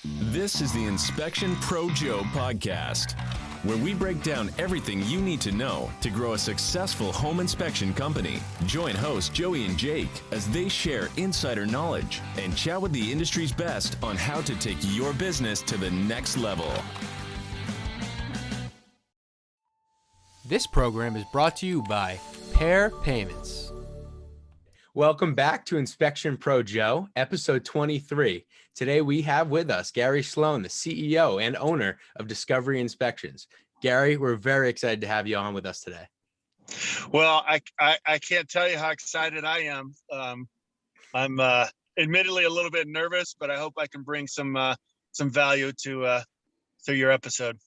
This is the Inspection Pro Joe podcast, where we break down everything you need to know to grow a successful home inspection company. Join hosts Joey and Jake as they share insider knowledge and chat with the industry's best on how to take your business to the next level. This program is brought to you by Pair Payments. Welcome back to Inspection Pro Joe, episode 23. Today we have with us Gary Sloan, the CEO and owner of Discovery Inspections. Gary, we're very excited to have you on with us today. Well, I can't tell you how excited I am. I'm admittedly a little bit nervous, but I hope I can bring some value to your episode.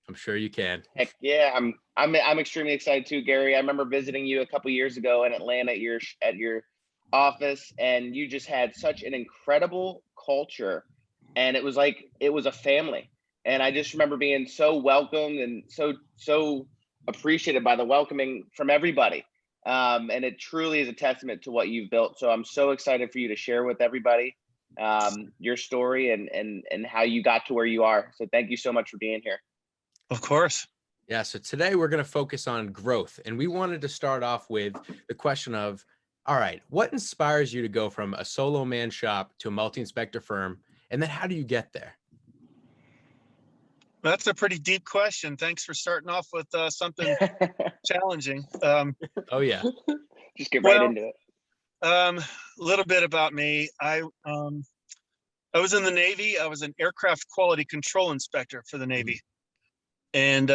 I'm sure you can. Heck yeah, I'm extremely excited too, Gary. I remember visiting you a couple years ago in Atlanta at your office, and you just had such an incredible culture, and it was like it was a family. And I just remember being so welcomed and so appreciated by the welcoming from everybody. And it truly is a testament to what you've built. So I'm so excited for you to share with everybody your story and how you got to where you are. So thank you so much for being here. Of course. Yeah, so today we're going to focus on growth. And we wanted to start off with the question of, all right, what inspires you to go from a solo man shop to a multi-inspector firm? And then how do you get there? That's a pretty deep question. Thanks for starting off with something challenging. Oh, yeah. Just get right into it. A little bit about me. I was in the Navy. I was an aircraft quality control inspector for the Navy. And,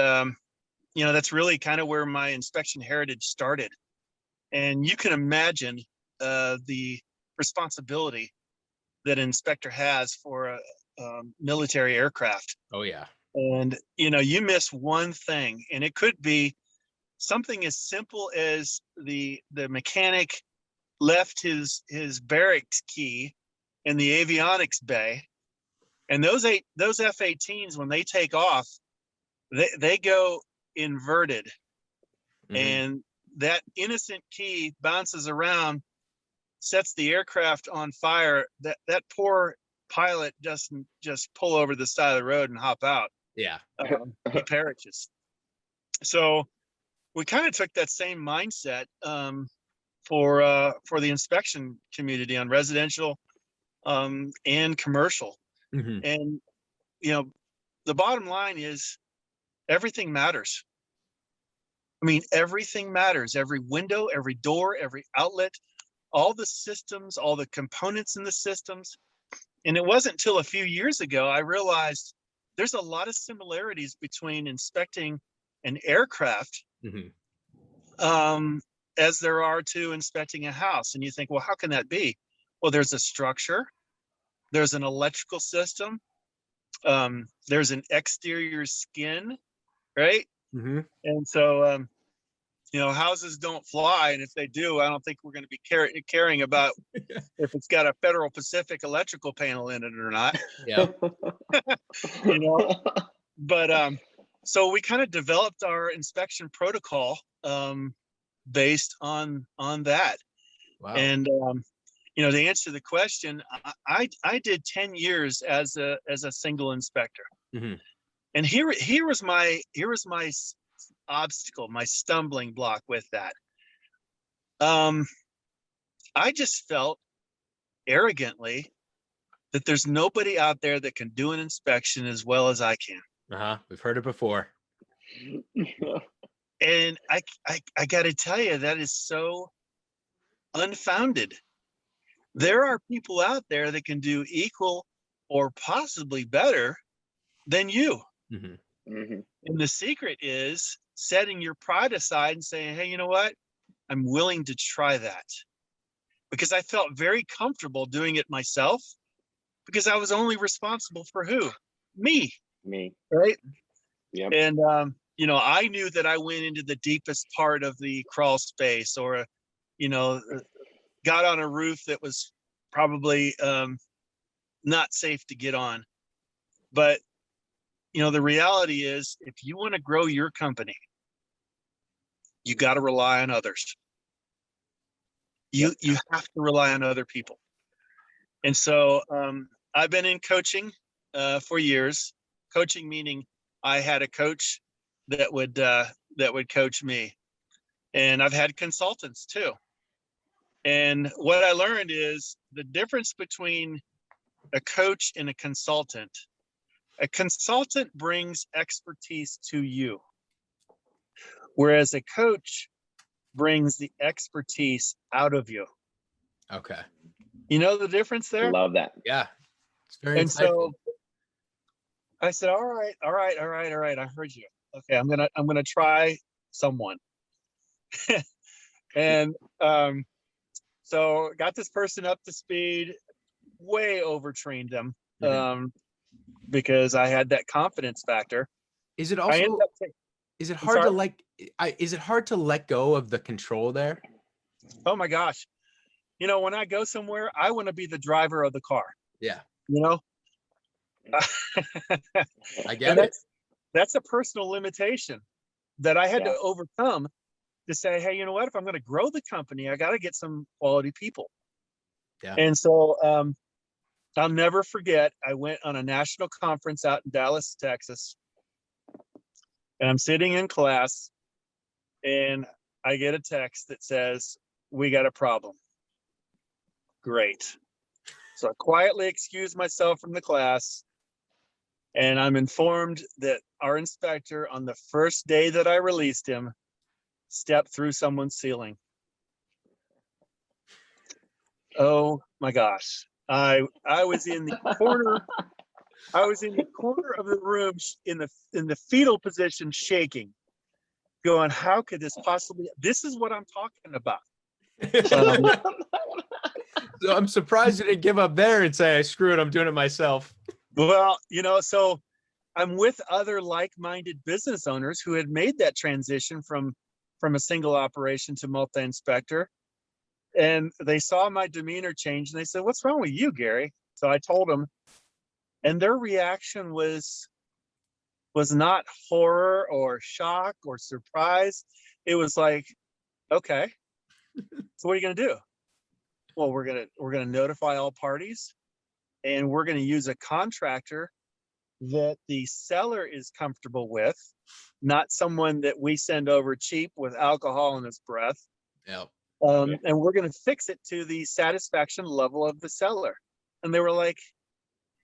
that's really kind of where my inspection heritage started. And you can imagine the responsibility that an inspector has for a military aircraft. Oh, yeah. And, you miss one thing, and it could be something as simple as the mechanic left his barracks key in the avionics bay. And those F-18s, when they take off, they go inverted, and that innocent key bounces around, sets the aircraft on fire. That poor pilot doesn't just pull over the side of the road and hop out. Yeah. He perishes. So we kind of took that same mindset for the inspection community on residential and commercial. And the bottom line is, everything matters. I mean, everything matters. Every window, every door, every outlet, all the systems, all the components in the systems. And it wasn't until a few years ago I realized there's a lot of similarities between inspecting an aircraft as there are to inspecting a house. And you think, well, how can that be? Well, there's a structure, there's an electrical system, there's an exterior skin, right? And so, houses don't fly. And if they do, I don't think we're going to be caring about if it's got a Federal Pacific electrical panel in it or not. Yeah. But so we kind of developed our inspection protocol based on that. Wow. And, to answer the question, I did 10 years as a single inspector. And here was my obstacle, my stumbling block with that. I just felt arrogantly that there's nobody out there that can do an inspection as well as I can. We've heard it before. And I got to tell you, that is so unfounded. There are people out there that can do equal or possibly better than you. And the secret is setting your pride aside and saying, hey, you know what? I'm willing to try that. Because I felt very comfortable doing it myself, because I was only responsible for who? Me. Right? Yep. And, I knew that I went into the deepest part of the crawl space, or, got on a roof that was probably not safe to get on. But the reality is, if you want to grow your company, you got to rely on others. You have to rely on other people. And so I've been in coaching for years. Coaching meaning I had a coach that would coach me, and I've had consultants too. And what I learned is the difference between a coach and a consultant. A consultant brings expertise to you, whereas a coach brings the expertise out of you. Okay. You know the difference there? Love that. Yeah. It's very And insightful. so I said, all right. I heard you. Okay, I'm gonna try someone. And so got this person up to speed, way overtrained them, because I had that confidence factor. Is it I also, ended up is it I'm hard to sorry? is it hard to let go of the control there? Oh my gosh. You know, when I go somewhere, I want to be the driver of the car, Yeah. you know? I get And it. that's a personal limitation that I had Yeah. to overcome to say, hey, you know what? If I'm going to grow the company, I got to get some quality people. Yeah. And so I'll never forget, I went on a national conference out in Dallas, Texas, and I'm sitting in class and I get a text that says, we got a problem. Great. So I quietly excuse myself from the class, and I'm informed that our inspector, on the first day that I released him, stepped through someone's ceiling. Oh my gosh. I was in the corner. I was in the corner of the room in the fetal position, shaking, going, how could this possibly, this is what I'm talking about. So I'm surprised you didn't give up there and say, screw it, I'm doing it myself. Well, you know, so I'm with other like-minded business owners who had made that transition from a single operation to multi-inspector. And they saw my demeanor change and they said, what's wrong with you, Gary? So I told them, and their reaction was not horror or shock or surprise. It was like, okay, so what are you going to do? Well, we're going to notify all parties, and we're going to use a contractor that the seller is comfortable with, not someone that we send over cheap with alcohol in his breath. Yeah. And we're going to fix it to the satisfaction level of the seller. And they were like,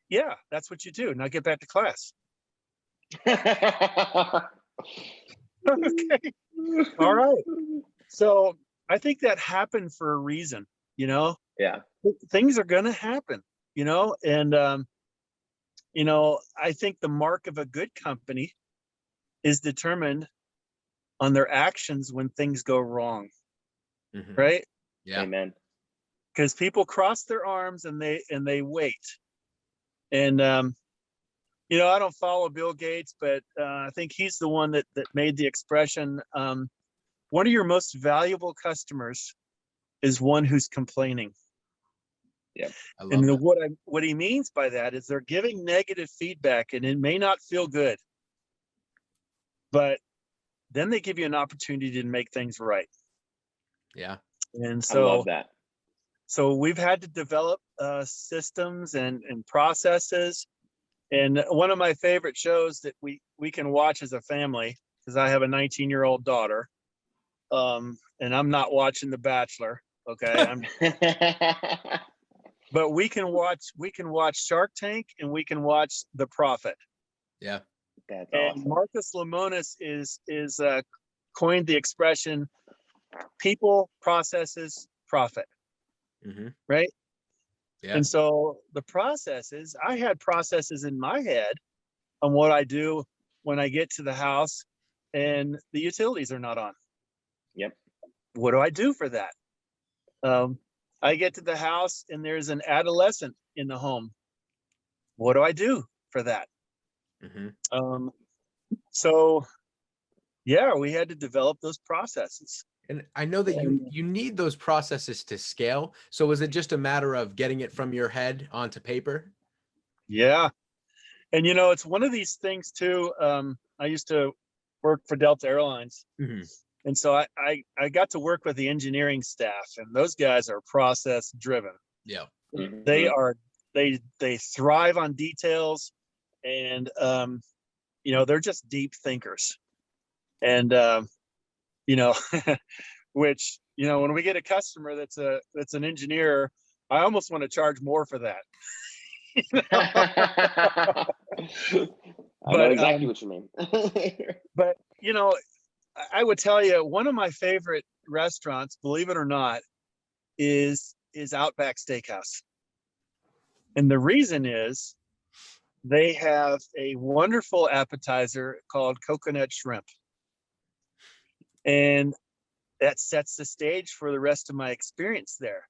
yeah, that's what you do. Now get back to class. Okay. All right. So I think that happened for a reason, you know? Yeah. Things are going to happen, you know? And, you know, I think the mark of a good company is determined on their actions when things go wrong. Right? Yeah. Amen. Because people cross their arms and they wait. And you know, I don't follow Bill Gates, but I think he's the one that made the expression, one of your most valuable customers is one who's complaining. Yeah. And what he means by that is they're giving negative feedback, and it may not feel good, but then they give you an opportunity to make things right. Yeah. And I love so that. So we've had to develop systems and processes. And one of my favorite shows that we can watch as a family, because I have a 19-year-old daughter, and I'm not watching The Bachelor. Okay. But we can watch Shark Tank, and we can watch The Prophet. Yeah. That's And awesome. Marcus Lemonis is coined the expression, people, processes, profit. Right. Yeah. And so the processes, I had processes in my head on what I do when I get to the house and the utilities are not on. Yep. What do I do for that? I get to the house and there's an adolescent in the home. What do I do for that? So yeah, we had to develop those processes. And I know that you need those processes to scale. So was it just a matter of getting it from your head onto paper? Yeah. And, you know, it's one of these things too. I used to work for Delta Airlines. And so I got to work with the engineering staff, and those guys are process driven. Yeah. They thrive on details. and they're just deep thinkers, and which when we get a customer that's an engineer, I almost want to charge more for that. I know exactly what you mean. But I would tell you, one of my favorite restaurants, believe it or not, is Outback Steakhouse. And the reason is they have a wonderful appetizer called coconut shrimp. And that sets the stage for the rest of my experience there.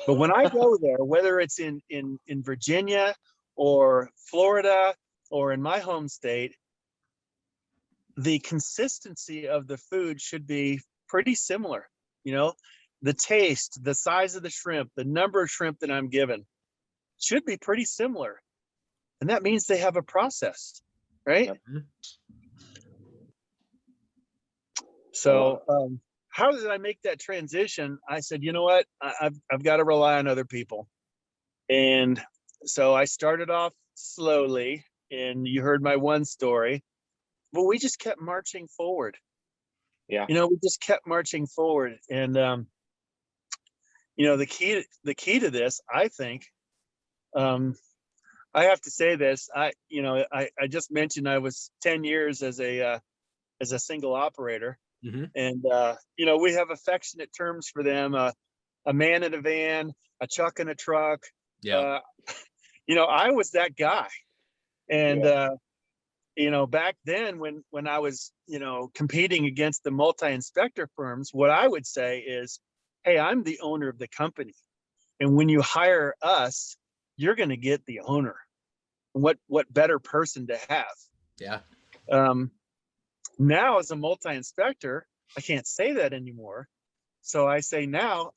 But when I go there, whether it's in Virginia or Florida or in my home state, the consistency of the food should be pretty similar. The taste, the size of the shrimp, the number of shrimp that I'm given should be pretty similar. And that means they have a process, right? Mm-hmm. So how did I make that transition? I said, you know what? I've got to rely on other people. And so I started off slowly, and you heard my one story, but we just kept marching forward. Yeah. We just kept marching forward. And, the key to this, I think, I have to say this, I just mentioned I was 10 years as a single operator. Mm-hmm. And, we have affectionate terms for them, a man in a van, a chuck in a truck. Yeah. I was that guy. And, Yeah. Back then when I was, competing against the multi-inspector firms, what I would say is, hey, I'm the owner of the company. And when you hire us, you're going to get the owner. What better person to have? Yeah. Now as a multi-inspector, I can't say that anymore. So I say now,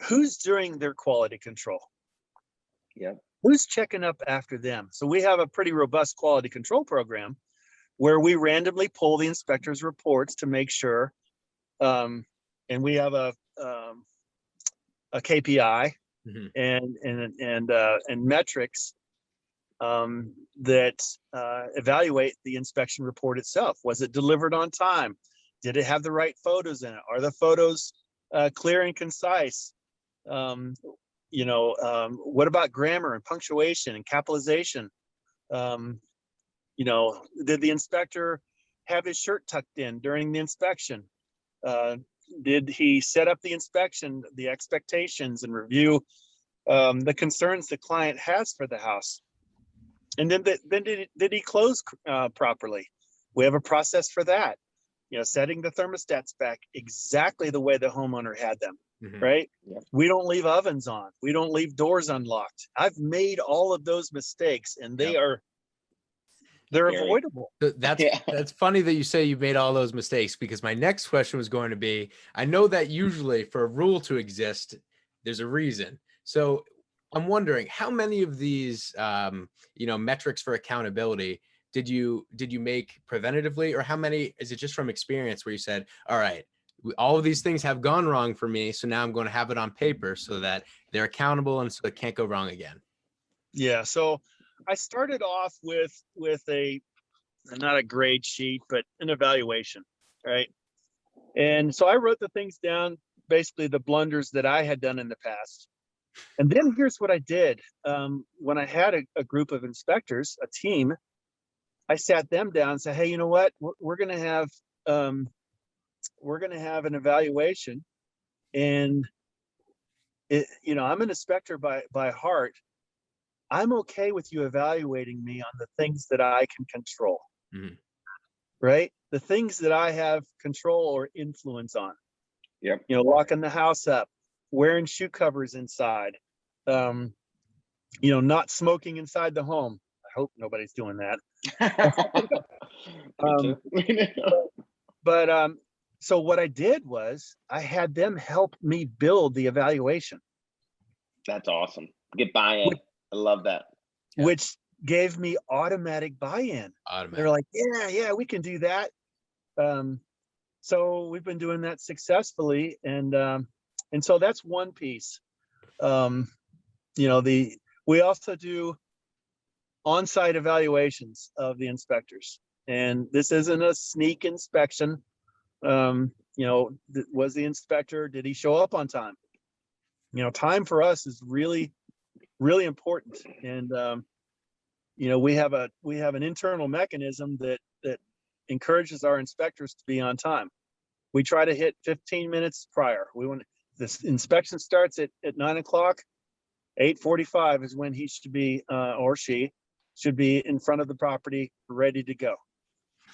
who's doing their quality control? Yeah. Who's checking up after them? So we have a pretty robust quality control program where we randomly pull the inspector's reports to make sure, and we have a KPI Mm-hmm. and metrics that evaluate the inspection report itself. Was it delivered on time? Did it have the right photos in it? Are the photos clear and concise? What about grammar and punctuation and capitalization? Did the inspector have his shirt tucked in during the inspection? Did he set up the inspection, the expectations, and review the concerns the client has for the house? And then did he close properly? We have a process for that. Setting the thermostats back exactly the way the homeowner had them. Mm-hmm. Right? Yeah. We don't leave ovens on. We don't leave doors unlocked. I've made all of those mistakes, and they're avoidable. That's funny that you say you've made all those mistakes, because my next question was going to be, I know that usually for a rule to exist, there's a reason. So I'm wondering, how many of these metrics for accountability did you make preventatively, or how many is it just from experience where you said, all right, all of these things have gone wrong for me, so now I'm going to have it on paper so that they're accountable and so it can't go wrong again? Yeah. So I started off with not a grade sheet, but an evaluation, right? And so I wrote the things down, basically the blunders that I had done in the past. And then here's what I did. When I had a group of inspectors, a team, I sat them down and said, hey, you know what? We're going to have an evaluation, and I'm an inspector by heart. I'm okay with you evaluating me on the things that I can control, mm-hmm. right? The things that I have control or influence on. Yep. Locking the house up, wearing shoe covers inside, not smoking inside the home. I hope nobody's doing that. So what I did was I had them help me build the evaluation. That's awesome. Get buy-in. I love that. Which gave me automatic buy-in. They're like, yeah, we can do that. So we've been doing that successfully, and so that's one piece. We also do on-site evaluations of the inspectors. And this isn't a sneak inspection. Was the inspector, did he show up on time? Time for us is really, really important. And, we have an internal mechanism that encourages our inspectors to be on time. We try to hit 15 minutes prior. This inspection starts at 9 o'clock. 8:45 is when he should be, or she should be in front of the property, ready to go.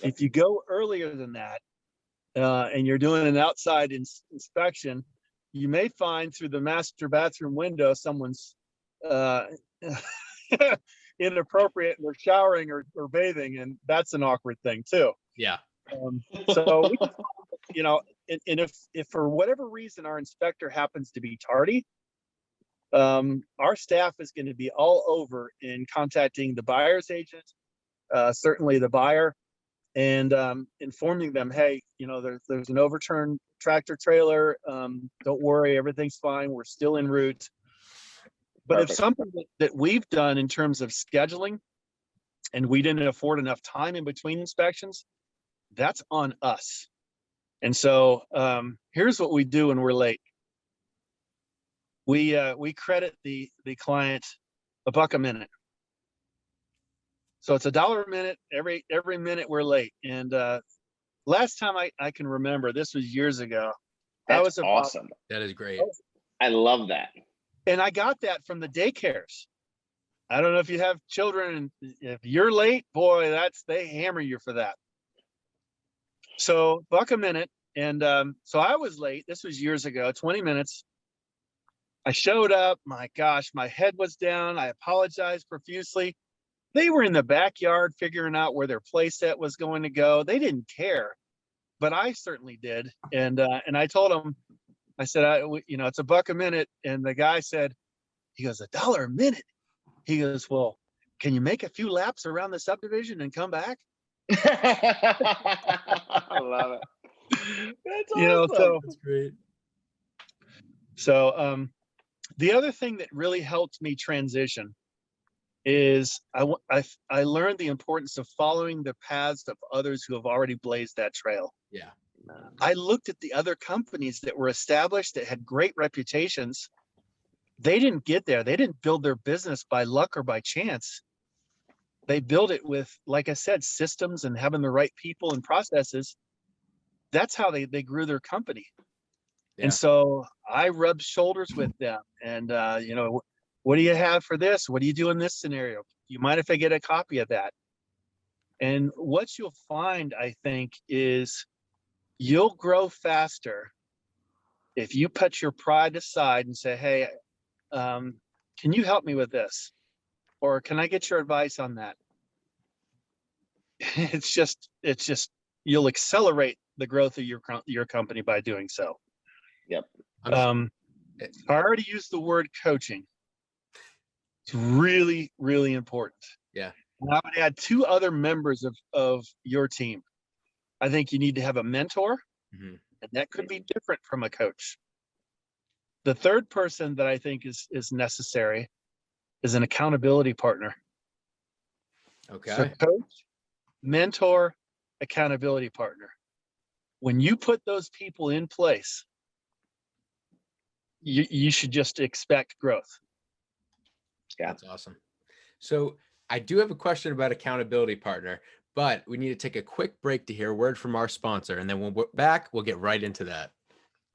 If you go earlier than that, and you're doing an outside inspection, you may find through the master bathroom window someone's inappropriate, and they're showering or bathing, and that's an awkward thing too. Yeah. So if for whatever reason our inspector happens to be tardy, our staff is going to be all over in contacting the buyer's agent, certainly the buyer, and informing them, hey, there's an overturned tractor trailer. Don't worry, everything's fine. We're still en route. But Perfect. if something that we've done in terms of scheduling and we didn't afford enough time in between inspections, that's on us. And so here's what we do when we're late. We credit the client $1 a minute. So it's $1 a minute every minute we're late. And last time I can remember, this was years ago. That's awesome. That is great. I love that. And I got that from the daycares. I don't know if you have children, and if you're late, boy, they hammer you for that. So $1 a minute. And so I was late. This was years ago, 20 minutes. I showed up. My gosh, my head was down. I apologized profusely. They were in the backyard figuring out where their play set was going to go. They didn't care, but I certainly did. And I told them, I said, it's $1 a minute. And the guy said, he goes, $1 a minute. He goes, well, can you make a few laps around the subdivision and come back? I love it. That's awesome. That's great. So the other thing that really helped me transition is I learned the importance of following the paths of others who have already blazed that trail. Yeah. I looked at the other companies that were established, that had great reputations. They didn't get there. They didn't build their business by luck or by chance. They built it with, like I said, systems and having the right people and processes. That's how they grew their company. Yeah. And so I rubbed shoulders with them. And, what do you have for this? What do you do in this scenario? You mind if I get a copy of that? And what you'll find, I think, is you'll grow faster if you put your pride aside and say, hey, can you help me with this? Or can I get your advice on that? It's just you'll accelerate the growth of your company by doing so. Yep. I already used the word coaching. It's really, really important. Yeah. And I would add 2 other members of your team. I think you need to have a mentor, and that could be different from a coach. The third person that I think is necessary is an accountability partner. Okay. So coach, mentor, accountability partner. When you put those people in place, you should just expect growth. Yeah. That's awesome. So I do have a question about accountability partner, but we need to take a quick break to hear a word from our sponsor. And then when we're back, we'll get right into that.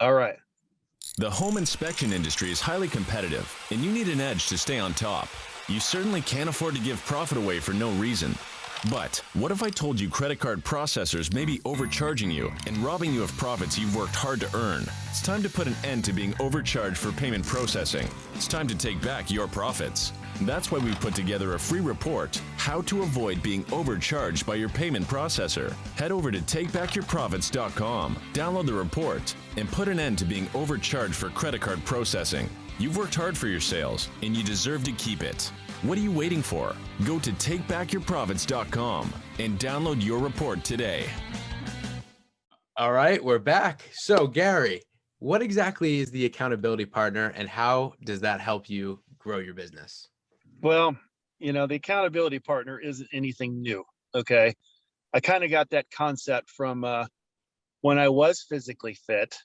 All right. The home inspection industry is highly competitive, and you need an edge to stay on top. You certainly can't afford to give profit away for no reason. But what if I told you credit card processors may be overcharging you and robbing you of profits you've worked hard to earn? It's time to put an end to being overcharged for payment processing. It's time to take back your profits. That's why we've put together a free report, How to Avoid Being Overcharged by Your Payment Processor. Head over to takebackyourprofits.com, download the report, and put an end to being overcharged for credit card processing. You've worked hard for your sales, and you deserve to keep it. What are you waiting for? Go to takebackyourprofits.com and download your report today. All right, we're back. So, Gary, what exactly is the accountability partner, and how does that help you grow your business? Well, the accountability partner isn't anything new. Okay. I kind of got that concept from when I was physically fit.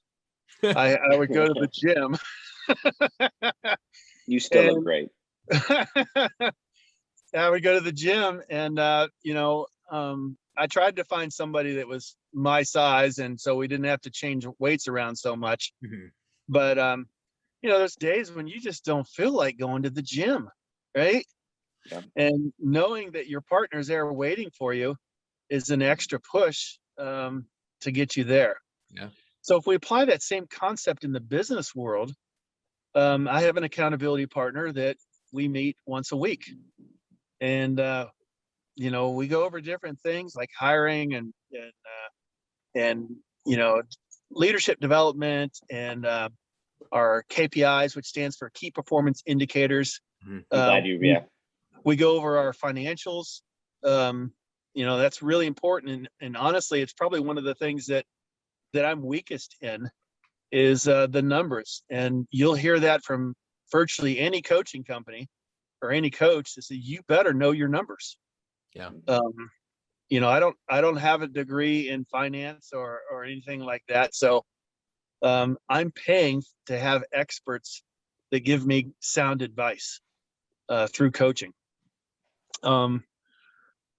I would go to the gym You still look and great. I would go to the gym and, I tried to find somebody that was my size. And so we didn't have to change weights around so much. Mhm. But, there's days when you just don't feel like going to the gym. Right. Yeah. And knowing that your partner's there waiting for you is an extra push to get you there. Yeah. So if we apply that same concept in the business world, I have an accountability partner that we meet once a week. And, we go over different things like hiring and leadership development and our KPIs, which stands for key performance indicators. Mhm. I'm glad We go over our financials. That's really important. And honestly, it's probably one of the things that I'm weakest in is the numbers. And you'll hear that from virtually any coaching company or any coach to say, you better know your numbers. Yeah. I don't have a degree in finance or anything like that. So I'm paying to have experts that give me sound advice through coaching.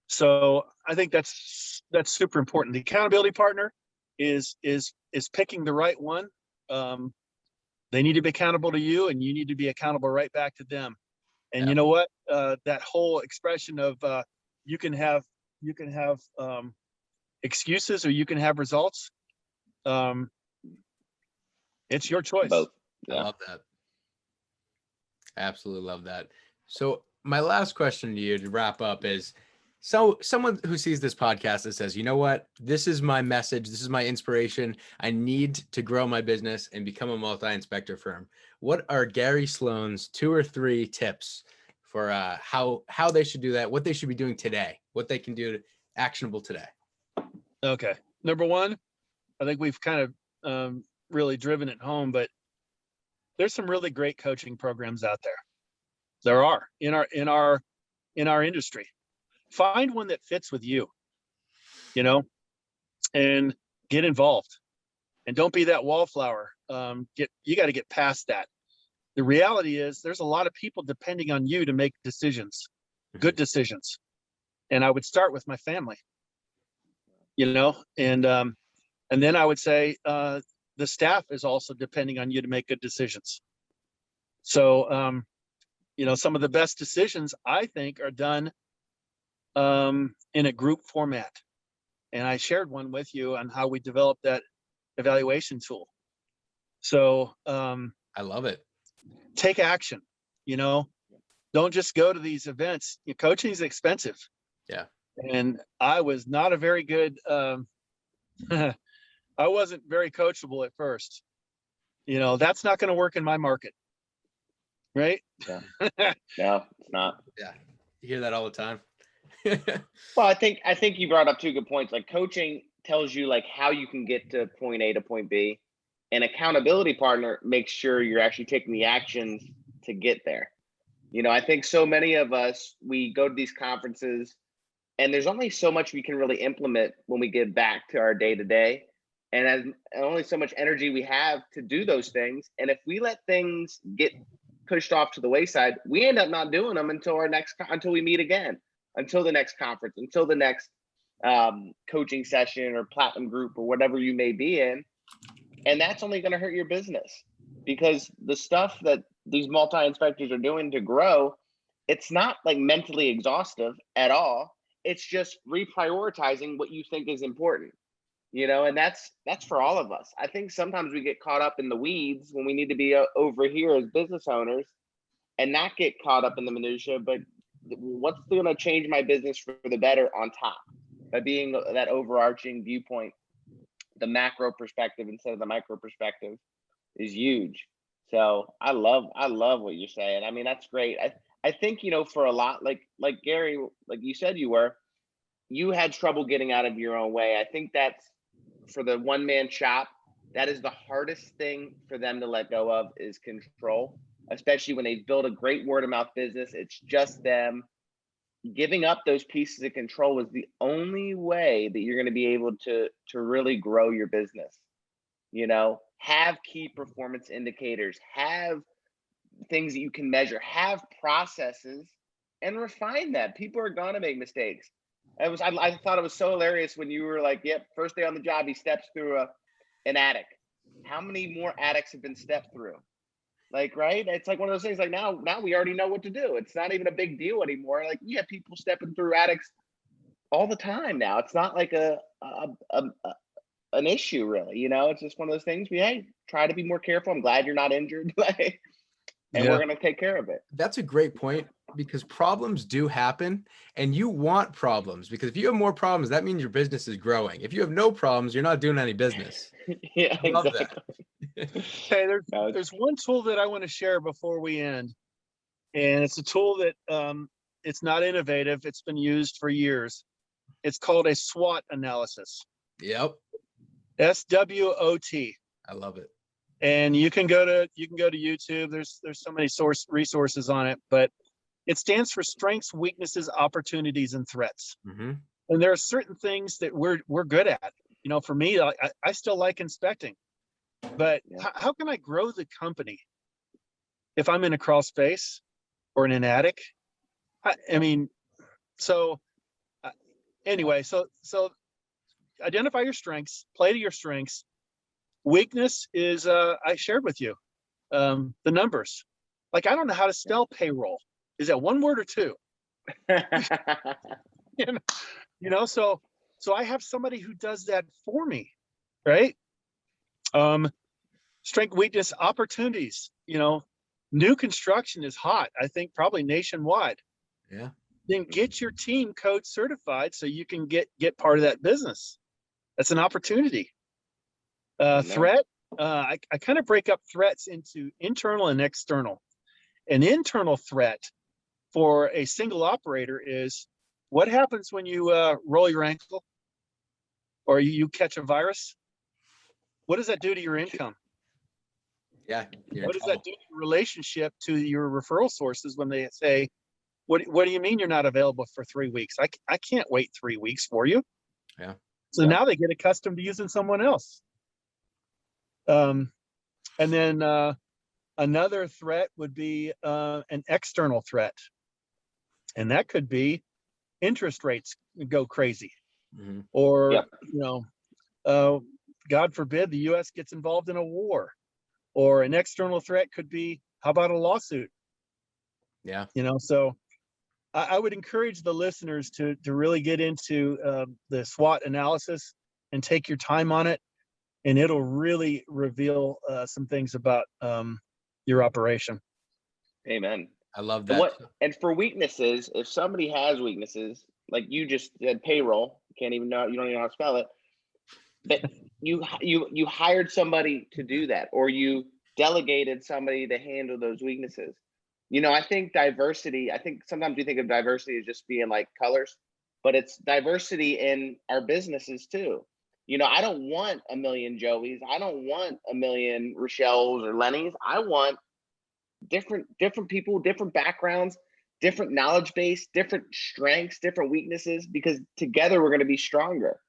So I think that's super important. The accountability partner is picking the right one. They need to be accountable to you, and you need to be accountable right back to them. And you know what? That whole expression of you can have excuses or you can have results. It's your choice. both. I Yeah. love that. Absolutely love that. So my last question to you to wrap up is, so someone who sees this podcast that says, you know what, this is my message, this is my inspiration, I need to grow my business and become a multi-inspector firm. What are Gary Sloan's 2 or 3 tips for how they should do that, what they should be doing today, what they can do actionable today? Okay. Number one, I think we've kind of really driven it home, but there's some really great coaching programs out there. There are in our industry. Find one that fits with you, and get involved. And don't be that wallflower. You got to get past that. The reality is there's a lot of people depending on you to make decisions, good decisions. And I would start with my family, and then I would say the staff is also depending on you to make good decisions. So, some of the best decisions I think are done in a group format. And I shared one with you on how we developed that evaluation tool. So I love it. take action, don't just go to these events. Coaching is expensive. Yeah. And I was not a very good, I wasn't very coachable at first. That's not going to work in my market. Right? Yeah. No, it's not. Yeah. You hear that all the time. Well, I think you brought up 2 good points. Like coaching tells you like how you can get to point A to point B. An accountability partner makes sure you're actually taking the actions to get there. I think so many of us, we go to these conferences and there's only so much we can really implement when we get back to our day to day. And only so much energy we have to do those things. And if we let things get pushed off to the wayside, we end up not doing them until we meet again, until the next conference, until the next coaching session or platinum group or whatever you may be in. And that's only going to hurt your business, because the stuff that these multi-inspectors are doing to grow, it's not like mentally exhaustive at all. It's just reprioritizing what you think is important, and that's for all of us. I think sometimes we get caught up in the weeds when we need to be over here as business owners and not get caught up in the minutia, but what's going to change my business for the better on top by being that overarching viewpoint. The macro perspective instead of the micro perspective is huge. So I love what you're saying. I mean, that's great. I think, for a lot, like Gary, like you said, you had trouble getting out of your own way. I think that's for the one-man shop. That is the hardest thing for them to let go of, is control. especially when they've built a great word of mouth business. It's just them. Giving up those pieces of control is the only way that you're going to be able to really grow your business. You know, have key performance indicators, have things that you can measure, have processes, and refine that. People are going to make mistakes. I thought it was so hilarious when you were like, yep, first day on the job, he steps through an attic. How many more attics have been stepped through? Like, right? It's like one of those things, like now we already know what to do. It's not even a big deal anymore. Like, you have people stepping through attics all the time now. It's not like an issue, really. You know, it's just one of those things. Hey, try to be more careful. I'm glad you're not injured. Like, and we're going to take care of it. That's a great point, because problems do happen, and you want problems, because if you have more problems, that means your business is growing. If you have no problems, you're not doing any business. Yeah, I love exactly. that. Okay, there's one tool that I want to share before we end, and it's a tool that it's not innovative. It's been used for years. It's called a SWOT analysis. Yep. SWOT. I love it. And you can go to YouTube. There's so many resources on it, but it stands for strengths, weaknesses, opportunities, and threats. Mm-hmm. And there are certain things that we're good at. You know, for me, I still like inspecting, but how can I grow the company if I'm in a crawl space or in an attic? I mean, so anyway, so identify your strengths, play to your strengths. Weakness is I shared with you the numbers. Like, I don't know how to spell payroll. Is that one word or two? You know, so I have somebody who does that for me, right? Strength, weakness, opportunities. You know, new construction is hot. I think probably nationwide. Yeah. Then get your team code certified so you can get part of that business. That's an opportunity. Threat. I kind of break up threats into internal and external. An internal threat for a single operator is, what happens when you roll your ankle or you catch a virus? What does that do to your income? Yeah. What does that do to your relationship to your referral sources when they say, what do you mean you're not available for 3 weeks? I can't wait 3 weeks for you. Yeah. So now they get accustomed to using someone else. And then another threat would be an external threat. And that could be interest rates go crazy. Mm-hmm. Or, you know, God forbid the U.S. gets involved in a war. Or an external threat could be, how about a lawsuit? Yeah. You know, so I would encourage the listeners to really get into the SWOT analysis and take your time on it. And it'll really reveal some things about your operation. Amen. I love that. And for weaknesses, if somebody has weaknesses, like you just said, payroll, you don't even know how to spell it, but you hired somebody to do that, or you delegated somebody to handle those weaknesses. You know, I think sometimes we think of diversity as just being like colors, but it's diversity in our businesses too. You know, I don't want a million Joeys. I don't want a million Rochelles or Lennys. I want different people, different backgrounds, different knowledge base, different strengths, different weaknesses, because together we're going to be stronger.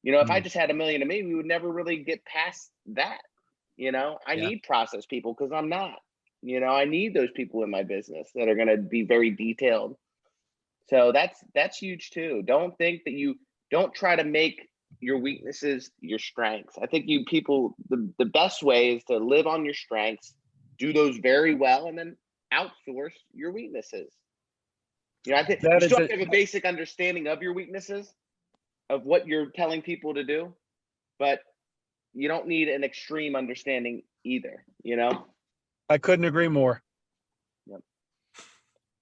You know, if I just had a million of me, we would never really get past that. You know, I need process people because I'm not. You know, I need those people in my business that are going to be very detailed. So that's huge too. Don't think that don't try to make your weaknesses your strengths. I think the best way is to live on your strengths, do those very well, and then outsource your weaknesses. You know, I think you still have to have a basic understanding of your weaknesses, of what you're telling people to do, but you don't need an extreme understanding either, you know? I couldn't agree more. Yep.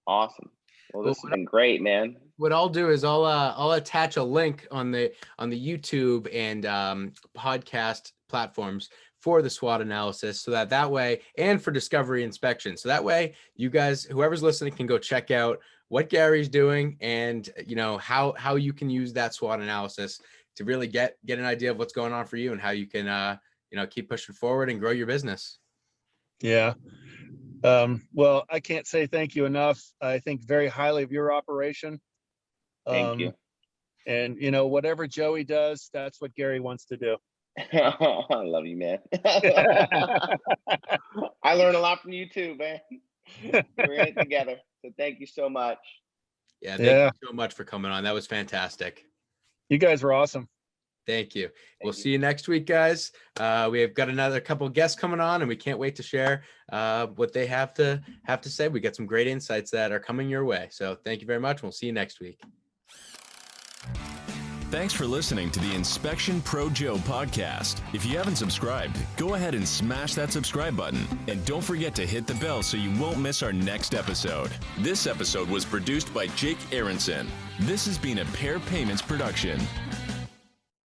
Awesome. Well, this has been great, man. What I'll do is I'll attach a link on the YouTube and podcast platforms for the SWOT analysis, so that way, and for discovery inspection. So that way you guys, whoever's listening, can go check out what Gary's doing, and you know how you can use that SWOT analysis to really get an idea of what's going on for you and how you can keep pushing forward and grow your business. Yeah. Well, I can't say thank you enough. I think very highly of your operation. Thank you. And whatever Joey does, that's what Gary wants to do. I love you, man. I learned a lot from you too, man. We're in it together. So thank you so much. Yeah, thank you so much for coming on. That was fantastic. You guys were awesome. Thank you. We'll see you next week, guys. We have got another couple of guests coming on, and we can't wait to share what they have to say. We got some great insights that are coming your way. So thank you very much. We'll see you next week. Thanks for listening to the Inspection Pro Joe podcast. If you haven't subscribed, go ahead and smash that subscribe button. And don't forget to hit the bell so you won't miss our next episode. This episode was produced by Jake Aronson. This has been a Pair Payments production.